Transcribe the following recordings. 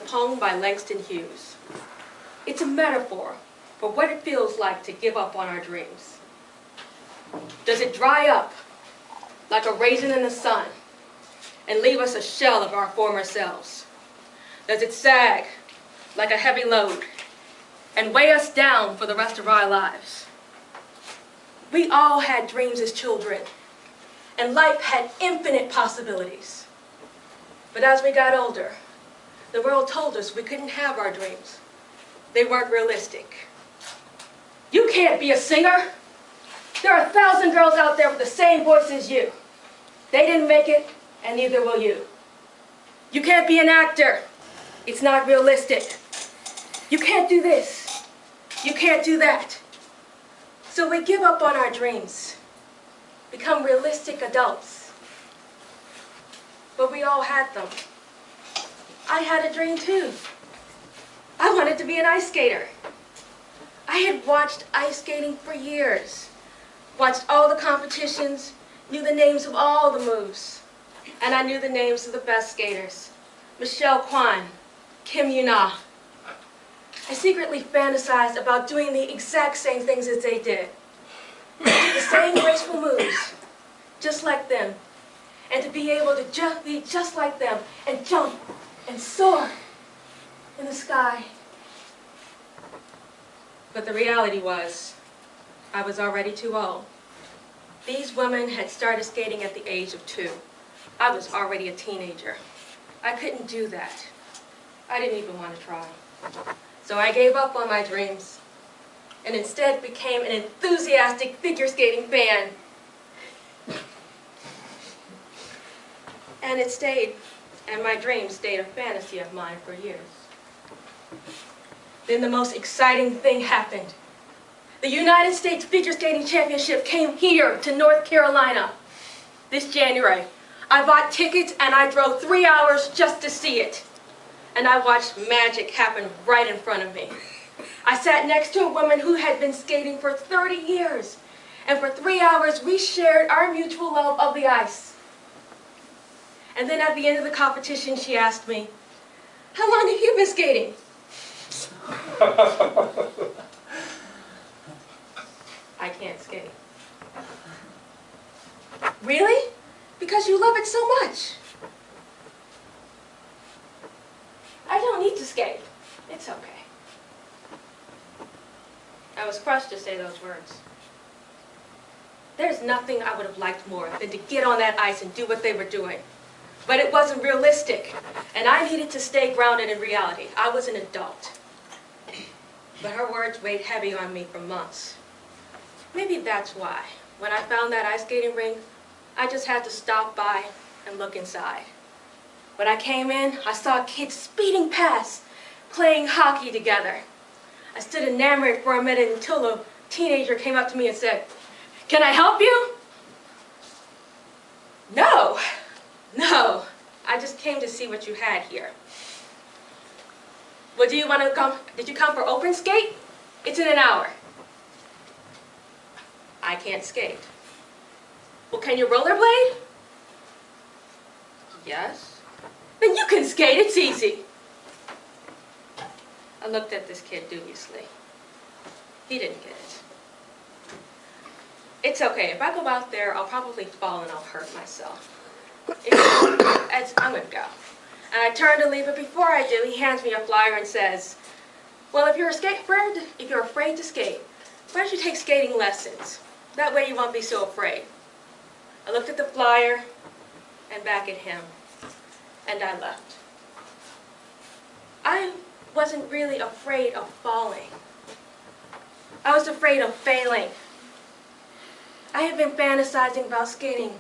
poem by Langston Hughes. It's a metaphor for what it feels like to give up on our dreams. Does it dry up like a raisin in the sun and leave us a shell of our former selves? Does it sag like a heavy load and weigh us down for the rest of our lives? We all had dreams as children, and life had infinite possibilities. But as we got older, the world told us we couldn't have our dreams. They weren't realistic. You can't be a singer. There are 1,000 girls out there with the same voice as you. They didn't make it, and neither will you. You can't be an actor. It's not realistic. You can't do this. You can't do that. So we give up on our dreams, become realistic adults. But we all had them. I had a dream too. I wanted to be an ice skater. I had watched ice skating for years, watched all the competitions, knew the names of all the moves, and I knew the names of the best skaters. Michelle Kwan, Kim Yuna. I secretly fantasized about doing the exact same things as they did. To do the same graceful moves, just like them, and to be able to be just like them and jump and soar in the sky. But the reality was, I was already too old. These women had started skating at the age of 2. I was already a teenager. I couldn't do that. I didn't even want to try. So I gave up on my dreams and instead became an enthusiastic figure skating fan. And it stayed, and my dream stayed a fantasy of mine for years. Then the most exciting thing happened. The United States Figure Skating Championship came here to North Carolina this January. I bought tickets and I drove 3 hours just to see it. And I watched magic happen right in front of me. I sat next to a woman who had been skating for 30 years. And for 3 hours we shared our mutual love of the ice. And then at the end of the competition she asked me, "How long have you been skating?" I can't skate. Really? Because you love it so much. I don't need to skate. It's okay. I was crushed to say those words. There's nothing I would have liked more than to get on that ice and do what they were doing. But it wasn't realistic, and I needed to stay grounded in reality. I was an adult. But her words weighed heavy on me for months. Maybe that's why, when I found that ice skating rink, I just had to stop by and look inside. When I came in, I saw kids speeding past, playing hockey together. I stood enamored for a minute until a teenager came up to me and said, "Can I help you?" No, I just came to see what you had here. Well, do you want to come? Did you come for open skate? It's in an hour. I can't skate. Well, can you rollerblade? Yes. Then you can skate, it's easy. I looked at this kid dubiously. He didn't get it. It's okay, if I go out there, I'll probably fall and I'll hurt myself. I'm gonna go. And I turn to leave, but before I do, he hands me a flyer and says, "Well, if you're afraid to skate, why don't you take skating lessons? That way you won't be so afraid." I looked at the flyer and back at him, and I left. I wasn't really afraid of falling. I was afraid of failing. I had been fantasizing about skating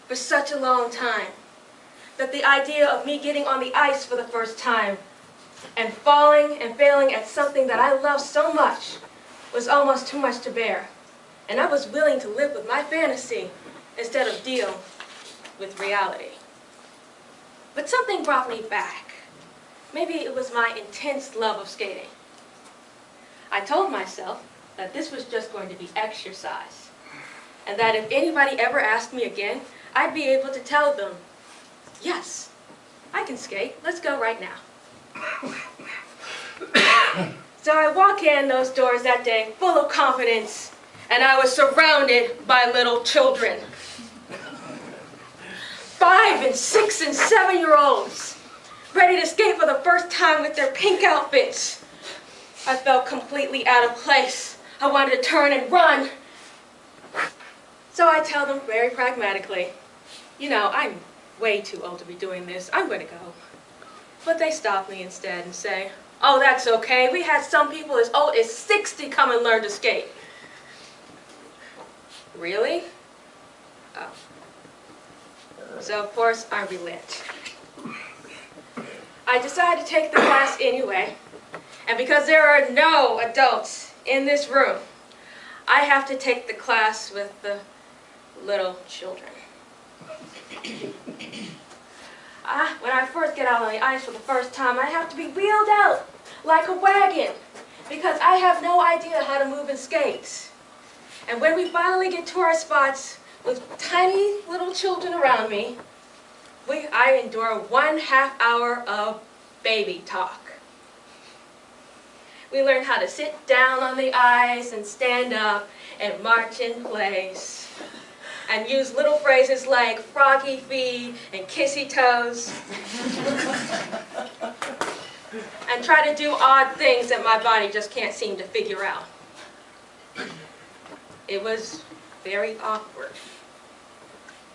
for such a long time that the idea of me getting on the ice for the first time and falling and failing at something that I loved so much was almost too much to bear. And I was willing to live with my fantasy instead of deal with reality. But something brought me back. Maybe it was my intense love of skating. I told myself that this was just going to be exercise, and that if anybody ever asked me again, I'd be able to tell them, "Yes, I can skate. Let's go right now." So I walk in those doors that day full of confidence, and I was surrounded by little children. 5 and 6 and 7-year-olds, ready to skate for the first time with their pink outfits. I felt completely out of place. I wanted to turn and run. So I tell them very pragmatically, you know, I'm way too old to be doing this. I'm going to go. But they stop me instead and say, oh, that's okay. We had some people as old as 60 come and learn to skate. Really? Oh. So, of course, I relent. I decided to take the class anyway. And because there are no adults in this room, I have to take the class with the little children. When I first get out on the ice for the first time, I have to be wheeled out like a wagon because I have no idea how to move in skates. And when we finally get to our spots with tiny little children around me, I endure 1/2 hour of baby talk. We learn how to sit down on the ice and stand up and march in place. And use little phrases like froggy feet and kissy toes. And try to do odd things that my body just can't seem to figure out. It was very awkward.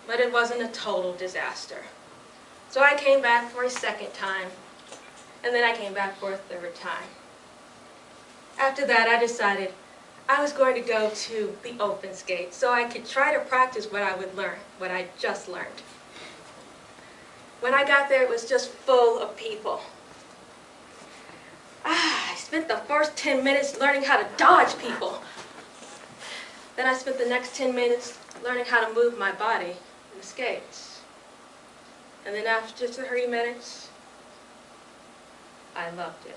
But it wasn't a total disaster. So I came back for a second time. And then I came back for a third time. After that, I decided I was going to go to the open skate so I could try to practice what I would learn, what I just learned. When I got there, it was just full of people. I spent the first 10 minutes learning how to dodge people. Then I spent the next 10 minutes learning how to move my body in the skates. And then after 30 minutes, I loved it.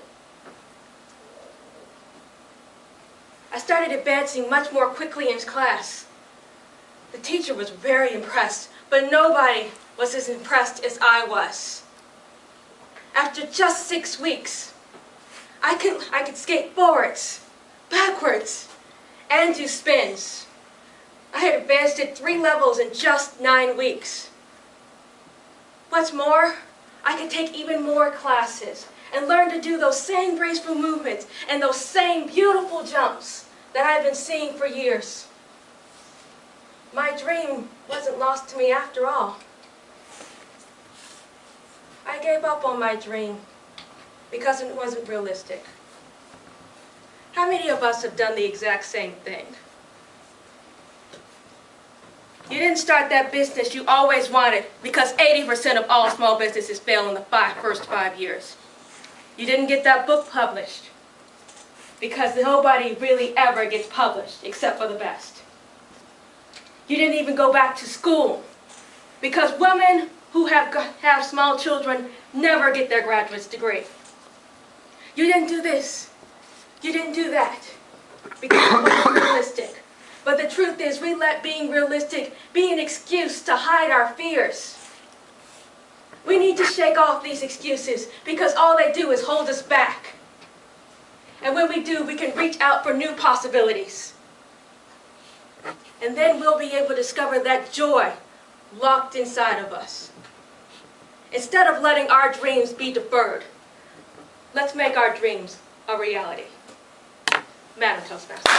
I started advancing much more quickly in class. The teacher was very impressed, but nobody was as impressed as I was. After just 6 weeks, I could skate forwards, backwards, and do spins. I had advanced it 3 levels in just 9 weeks. What's more, I could take even more classes and learn to do those same graceful movements and those same beautiful jumps that I've been seeing for years. My dream wasn't lost to me after all. I gave up on my dream because it wasn't realistic. How many of us have done the exact same thing? You didn't start that business you always wanted because 80% of all small businesses fail in the first 5 years. You didn't get that book published because nobody really ever gets published except for the best. You didn't even go back to school because women who have small children never get their graduate's degree. You didn't do this. You didn't do that because it wasn't realistic. But the truth is, we let being realistic be an excuse to hide our fears. We need to shake off these excuses because all they do is hold us back. And when we do, we can reach out for new possibilities. And then we'll be able to discover that joy locked inside of us. Instead of letting our dreams be deferred, let's make our dreams a reality. Madam Toastmaster.